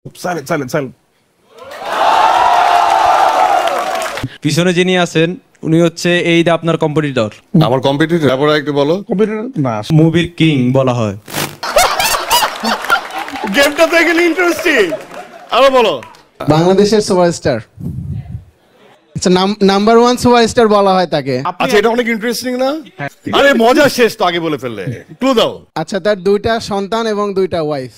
Silent. পিছনে যিনি আছেন উনি হচ্ছে এই যে আপনার কম্পিটিটর। আমার কম্পিটিটর, তারপরে একটু বলো। কম্পিউটার না, মুভির কিং বলা হয়। গেমটা তো এখানে ইন্টারেস্টিং। আরো বলো। বাংলাদেশের সুপারস্টার, আচ্ছা নাম্বার 1 সুপারস্টার বলা হয় তাকে। আচ্ছা, এটা অনেক ইন্টারেস্টিং না? আরে মজা শেষ তো আগে বলে ফেললে। ক্লু দাও। আচ্ছা, তার 2টা সন্তান এবং 2টা ওয়াইফ।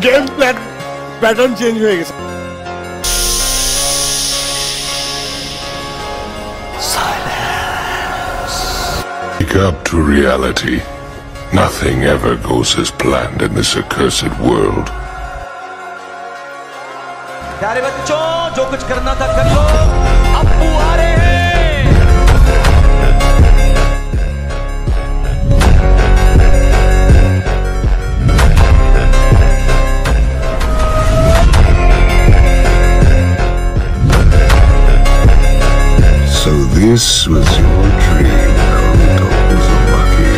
গেম প্যাটার্ন চেঞ্জ হয়ে গেছে। Wake up to reality. Nothing ever goes as planned in this accursed world. प्यारे बच्चों, जो कुछ करना था कर लो, अप्पू आ रहे हैं। So this was your dream, Naruto Uzumaki.